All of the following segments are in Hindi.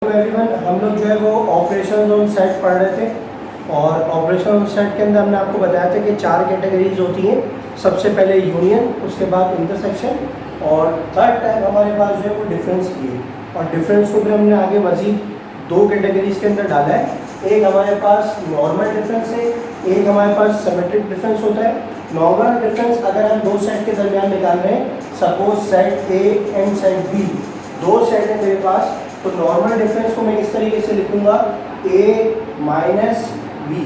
एवरीवन, हम लोग जो है वो ऑपरेशन ऑन सेट पढ़ रहे थे और ऑपरेशन ऑन सेट के अंदर हमने आपको बताया था कि 4 कैटेगरीज होती हैं। सबसे पहले यूनियन, उसके बाद इंटरसेक्शन और थर्ड टाइप हमारे पास जो है वो डिफरेंस की है। और डिफरेंस को भी हमने आगे मज़ीद 2 कैटेगरीज के अंदर डाला है। एक हमारे पास नॉर्मल डिफरेंस है, एक हमारे पास सिमेट्रिक डिफरेंस होता है। नॉर्मल डिफरेंस अगर हम दो सेट के दरमियान निकाल रहे हैं, suppose set A and set B, दो सेट है मेरे पास, तो नॉर्मल डिफरेंस को मैं इस तरीके से लिखूंगा a minus B,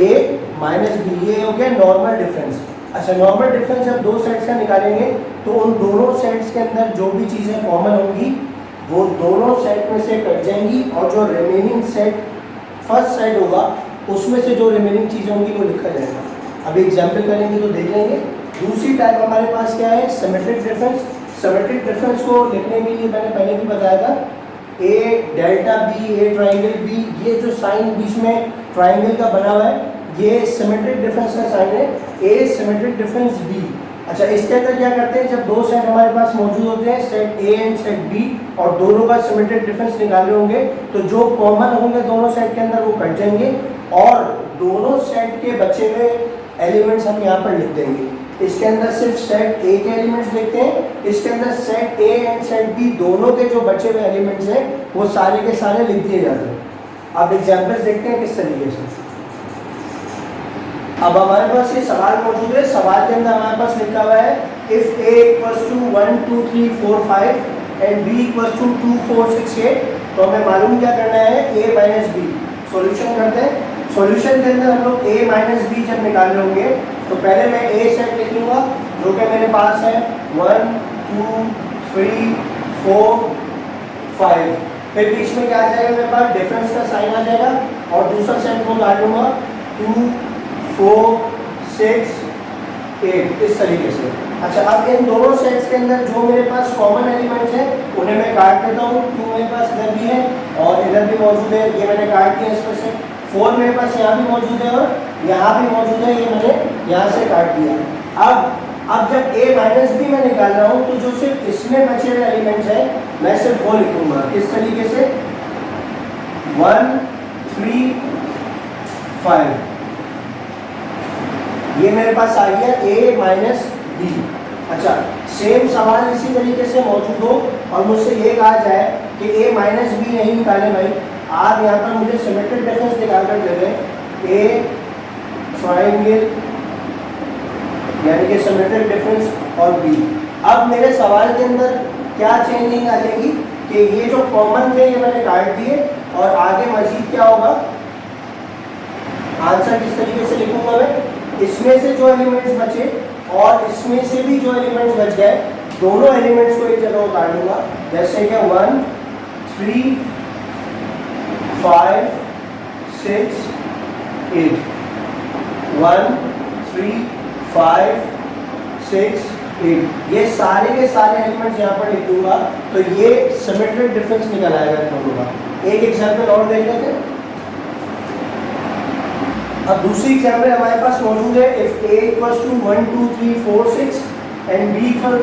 a minus B, ये हो गया नॉर्मल डिफरेंस। अच्छा, नॉर्मल डिफरेंस जब दो सेट्स का निकालेंगे तो उन दोनों सेट्स के अंदर जो भी चीज़ें कॉमन होंगी वो दोनों सेट में से कट जाएंगी और जो रिमेनिंग सेट फर्स्ट सेट होगा उसमें से जो रिमेनिंग चीज़ें होंगी वो लिखा जाएगा। अभी एग्जाम्पल करेंगे तो देख लेंगे। दूसरी टाइप हमारे पास क्या है, सिमेट्रिक डिफरेंस। सिमेट्रिक डिफरेंस को लिखने के लिए मैंने पहले भी बताया था, A delta B, A triangle B, ये जो साइन बीच में ट्राइंगल का बना हुआ है ये सिमेट्रिक डिफरेंस का साइन है, ए सिमेट्रिक डिफरेंस बी। अच्छा, इसके अंदर क्या करते हैं, जब दो सेट हमारे पास मौजूद होते हैं, set A and set B, और दोनों का सिमेट्रिक डिफरेंस निकाले होंगे तो जो कॉमन होंगे दोनों सेट के अंदर वो कट जाएंगे और दोनों सेट के बचे हुए एलिमेंट्स हम यहाँ पर लिख देंगे। इसके अंदर सिर्फ सेट ए के एलिमेंट्स लिखते हैं, इसके अंदर set A and set B दोनों के जो बचे हुए एलिमेंट्स हैं वो सारे के सारे लिख दिए जाते हैं। अब एग्जाम्पल्स देखते हैं किस तरीके से। अब हमारे पास ये सवाल मौजूद है। सवाल के अंदर हमारे पास लिखा हुआ है if a equals to 1 2 3 4 5 and b equals to 2 4 6 8, तो हमें मालूम क्या करना है, a माइनस बी। सॉल्यूशन करते हैं। सॉल्यूशन के अंदर हम लोग a माइनस बी जब निकाल रहे होंगे तो पहले मैं a सेट लिख लूँगा जो कि मेरे पास है 1 2 3 4 5। फिर बीच में क्या आ जाएगा, मेरे पास डिफरेंस का साइन आ जाएगा और दूसरा सेट को काट लूँगा 2 4 6 8 इस तरीके से। अच्छा, अब इन दोनों सेट्स के अंदर जो मेरे पास कॉमन एलिमेंट्स हैं उन्हें मैं काट देता हूँ। 2 मेरे पास इधर भी है और इधर भी मौजूद है, ये मैंने काट दिया इसमें से। 4 मेरे पास यहाँ भी मौजूद है और यहाँ भी मौजूद है, ये मैंने यहाँ से काट दिया। अब जब a माइनस बी मैं निकाल रहा हूँ तो जो सिर्फ इसमें बचे हुए एलिमेंट्स हैं मैं सिर्फ वो लिखूंगा किस तरीके से, 1 3 5। ये मेरे पास आ गया a माइनस बी। अच्छा, सेम सवाल इसी तरीके से मौजूद हो और मुझसे ये कहा जाए कि a माइनस बी नहीं निकाले भाई, आप यहाँ पर मुझे सिमेट्रिक डिफरेंस निकाल कर दे दें, a ट्राइंगल यानी कि सिमेट्रिक डिफरेंस और b। अब मेरे सवाल के अंदर क्या चेंजिंग आ जाएगी कि ये जो कॉमन थे ये मैंने काट दिए और आगे मजीद क्या होगा, आंसर किस तरीके से लिखूंगा मैं, इसमें से जो एलिमेंट्स बचे और इसमें से भी जो एलिमेंट्स बच गए दोनों एलिमेंट्स को एक जगह उतार लूंगा। जैसे कि 1 3 5 6 8, 1 3 5 6 8, ये सारे के सारे एलिमेंट्स यहाँ पर लिख दूंगा तो ये सिमेट्रिक डिफरेंस निकल आएगा इन दोनों का। एक एग्जाम्पल और देख लेते हैं। अब दूसरी एग्जाम्पल हमारे पास मौजूद है, if a equals to 1 2 3 4 6 and b equals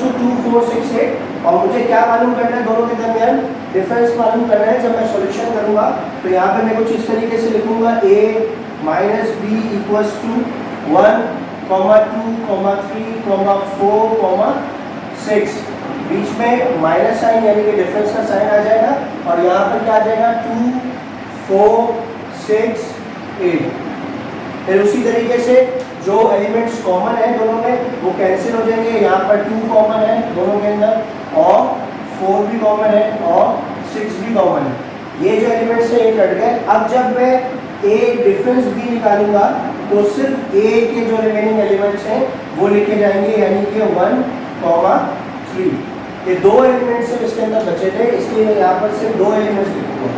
to 2 4 6 8, और मुझे क्या मालूम करना है, दोनों के दरमियान डिफरेंस मालूम करना है। जब मैं सॉल्यूशन करूंगा तो यहाँ पे मैं कुछ इस तरीके से लिखूंगा, a minus B equals to 1 2 3 4 6, बीच में माइनस साइन यानी कि डिफरेंस का साइन आ जाएगा और यहाँ पर क्या आ जाएगा 2 4 6 8। फिर उसी तरीके से जो एलिमेंट्स कॉमन है दोनों में वो कैंसिल हो जाएंगे। यहाँ पर 2 कॉमन है दोनों के अंदर और 4 भी कॉमन है और 6 भी कॉमन है। ये जो एलिमेंट्स है ये कट गए। अब जब मैं a डिफरेंस b निकालूंगा तो सिर्फ a के जो रिमेनिंग एलिमेंट्स हैं वो लिखे जाएंगे यानी कि 1 3। ये दो एलिमेंट्स हैं इसके अंदर बचे थे, इसलिए मैं यहाँ पर सिर्फ 2 एलिमेंट्स लिखूंगा।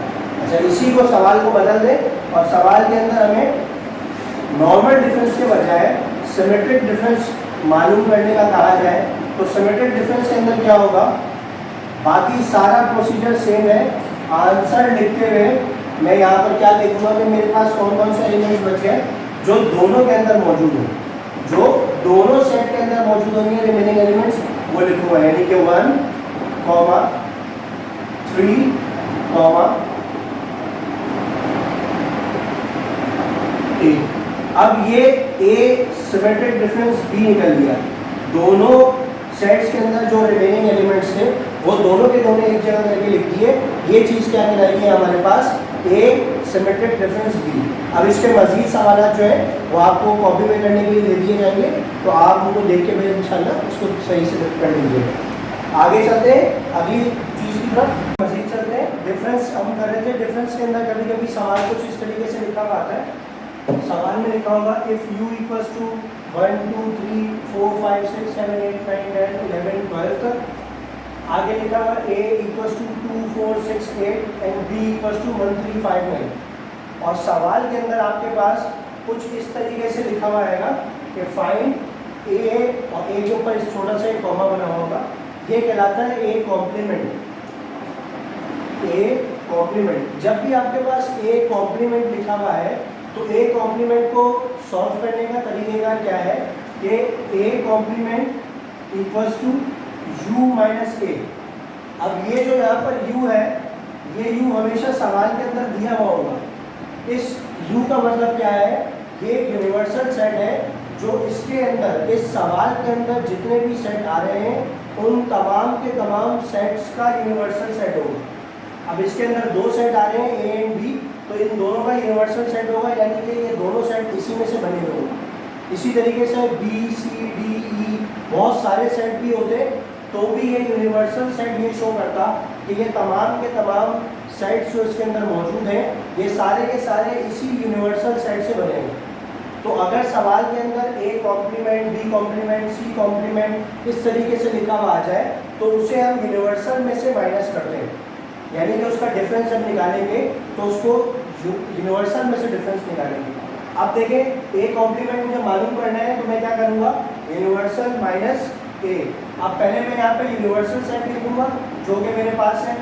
अच्छा, इसी को सवाल को बदल दें और सवाल के अंदर हमें नॉर्मल डिफरेंस के बजाय सिमेट्रिक डिफरेंस मालूम करने का कहा जाए तो सिमेट्रिक डिफरेंस के अंदर क्या होगा, बाकी सारा प्रोसीजर सेम है। आंसर लिखते हुए मैं यहाँ पर क्या लिखूंगा कि मेरे पास कौन कौन से एलिमेंट्स बचे हैं जो दोनों के अंदर मौजूद हो, जो दोनों सेट के अंदर मौजूद होंगे रिमेनिंग एलिमेंट्स वो लिखूंगा यानी कि 1 3 कॉमा ए। अब ये ए सिमेट्रिक डिफरेंस बी निकल गया। दोनों सेट्स के अंदर जो रिमेनिंग एलिमेंट्स थे वो दोनों के दोनों एक जगह करके लिख दिए। ये चीज़ क्या कहलाएगी हमारे पास, ए सिमेट्रिक डिफरेंस बी। अब इसके मजीद सवाल जो है वो आपको कॉपी में करने के लिए दे दिए जाएंगे, तो आप उनको देख के फिर इंशाल्लाह उसको सही से कर लीजिएगा। आगे चलते हैं अगली चीज़ की तरफ, मजीद चलते हैं। डिफरेंस हम कर रहे थे, डिफरेंस के अंदर कभी कभी सवाल कुछ इस तरीके से लिखा हुआ आता है। सवाल में लिखा होगा इफ़ u इक्वल्स टू 1 2 3 4 5 6 7 8 9 10 11 12 तक। आगे लिखा हुआ a equals to 2 4 6 8 and b equals to 1 3 5 9। और सवाल के अंदर आपके पास कुछ इस तरीके से लिखा हुआ आएगा कि फाइंड a, और a के ऊपर इस छोटा सा एक कॉमा बना होगा, ये कहलाता है a कॉम्प्लीमेंट। a कॉम्प्लीमेंट, जब भी आपके पास a कॉम्प्लीमेंट लिखा हुआ है तो a कॉम्प्लीमेंट को सॉल्व करने का तरीका क्या है कि a complement equals to u minus a। अब ये जो यहाँ पर u है, ये u हमेशा सवाल के अंदर दिया हुआ होगा। इस u का मतलब क्या है, ये यूनिवर्सल सेट है जो इसके अंदर, इस सवाल के अंदर जितने भी सेट आ रहे हैं उन तमाम के तमाम सेट्स का यूनिवर्सल सेट होगा। अब इसके अंदर दो सेट आ रहे हैं a एंड b, तो इन दोनों का यूनिवर्सल सेट होगा, यानी कि ये दोनों सेट इसी में से बने हुए होंगे। इसी तरीके से बी सी डी ई बहुत सारे सेट भी होते तो भी ये यूनिवर्सल सेट ये शो करता कि ये तमाम के तमाम सेट्स जो इसके अंदर मौजूद हैं ये सारे के सारे इसी यूनिवर्सल सेट से बने हैं। तो अगर सवाल के अंदर a complement B complement C complement इस तरीके से लिखा हुआ आ जाए तो उसे हम यूनिवर्सल में से माइनस करते हैं, यानी कि उसका डिफरेंस जब निकालेंगे तो उसको यूनिवर्सल में से डिफरेंस निकालेंगे। अब देखें a कॉम्प्लीमेंट मुझे मालूम करना है तो मैं क्या करूँगा, यूनिवर्सल माइनस a। अब पहले मैं यहाँ पे यूनिवर्सल सेट लिखूँगा जो कि मेरे पास है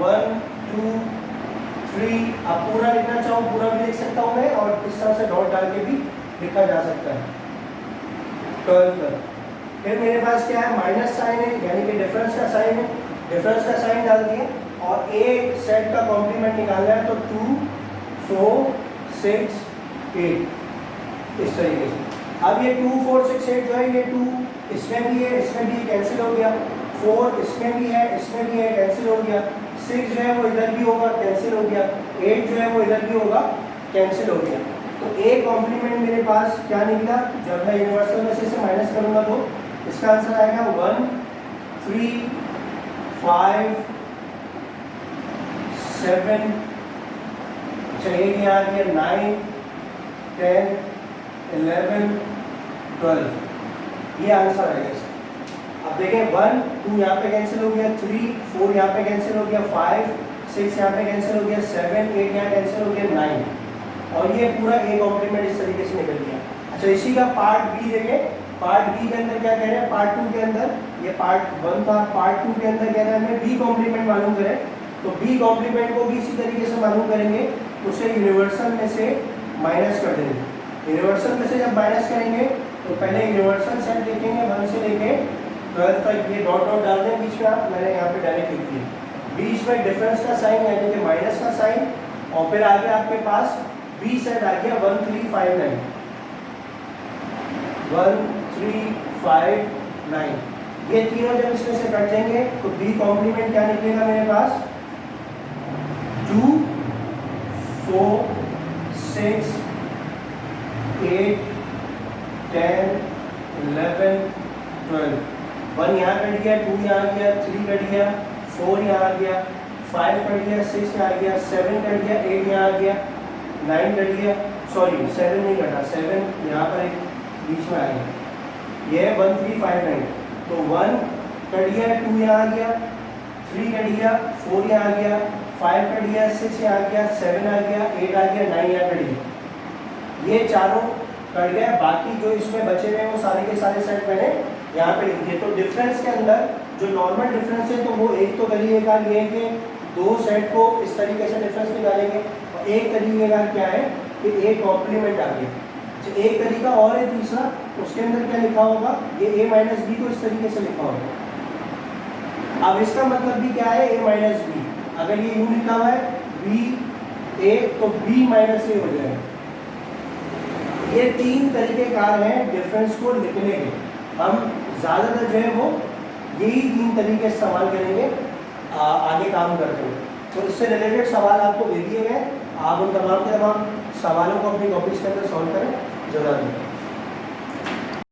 1 2 3। अब पूरा लिखना चाहूँ पूरा भी लिख सकता हूँ मैं, और इस तरह से डॉट डाल के भी लिखा जा सकता है 12 तक। फिर मेरे पास क्या है, माइनस साइन है, यानी कि डिफरेंस का साइन है, डिफरेंस का साइन डाल दिए। और a सेट का कॉम्प्लीमेंट निकालना है तो 2 4 6 8 इस तरीके से। अब ये 2 4 6 8 जो है ये 2 इसमें भी है, इसमें भी कैंसिल हो गया, 4 इसमें भी है, इसमें भी है, कैंसिल हो गया, 6 जो है वो इधर भी होगा, कैंसिल हो गया, 8 जो है वो इधर भी होगा, कैंसिल हो गया। तो a कॉम्प्लीमेंट मेरे पास क्या निकला, जब मैं यूनिवर्सल में से माइनस करूँगा तो इसका आंसर आएगा 1 3 5 7 चाहिए आ गया 9 10 11 12, ये आंसर आएगा इसका। अब देखें 1 2 यहाँ पे कैंसिल हो गया, 3 4 यहाँ पे कैंसिल हो गया, 5 6 यहाँ पे कैंसिल हो गया, 7 8 यहाँ कैंसिल हो गया, 9, और ये पूरा a कॉम्प्लीमेंट इस तरीके से निकल गया। अच्छा इसी का पार्ट बी देखें, पार्ट बी के अंदर क्या कह रहे हैं, पार्ट 2 के अंदर ये पार्ट 1 था, पार्ट 2 के अंदर कह रहे हैं हमें b कॉम्प्लीमेंट मालूम करें। तो b कॉम्प्लीमेंट को भी इसी तरीके से मालूम करेंगे, उसे यूनिवर्सल में से माइनस कर देंगे। यूनिवर्सल में से जब माइनस करेंगे तो पहले यूनिवर्सल सेट लिखेंगे 1 से लेके 12 तक, ये डॉट डॉट डाल दें बीच में, आप मैंने यहाँ पे डायरेक्ट लिख दिया, बीच में डिफरेंस का साइन यानी कि माइनस का साइन, और फिर आगे आपके पास b सेट आ गया 1 3 5 9 1 3 5 9। ये तीनों जब इसमें से कट जाएंगे तो b कॉम्प्लीमेंट क्या निकलेगा मेरे पास, 2 4 6 8 10 11 12। 1 यहाँ कट गया, 2 यहाँ आ गया, 3 कट गया, 4 यहाँ आ गया, 5 कट गया, 6 यहाँ आ गया, 7 कट गया, 8 यहाँ आ गया, 9 कट गया, सॉरी 7 नहीं कटा, 7 यहाँ पर एक बीच में आ गया, ये है 1 3 5 9। तो 1 कट गया, 2 यहाँ आ गया, 3 कट गया, 4 यहाँ आ गया, 5 कट गया, 6 यहाँ आ गया, 7 आ गया, 8 आ गया, 9 यहाँ कट गया, ये चारों कट गया। बाकी जो इसमें बचे हुए हैं वो सारे के सारे सेट मैंने यहाँ पे लिख दिए। तो डिफरेंस के अंदर जो नॉर्मल डिफरेंस है तो वो एक तो तरीका ये है कि दो सेट को इस तरीके से डिफरेंस निकालेंगे, और एक तरीका क्या है कि a कॉम्प्लीमेंट आ गया। अच्छा एक तरीका और है तीसरा, उसके अंदर क्या लिखा होगा, ये a माइनस बी को इस तरीके से लिखा होगा। अब इसका मतलब भी क्या है, a माइनस बी। अगर ये यू लिखा हुआ है बी ए तो बी माइनस ए हो जाएगा। ये 3 तरीकेकार हैं डिफरेंस को लिखने के। हम ज़्यादातर जो है वो यही 3 तरीके इस्तेमाल करेंगे आगे काम करते हुए। तो इससे रिलेटेड सवाल आपको दे दिए गए, आप उन तमाम के तमाम सवालों को अपनी कॉपीज के अंदर सॉल्व करें। जज़ाकल्लाह।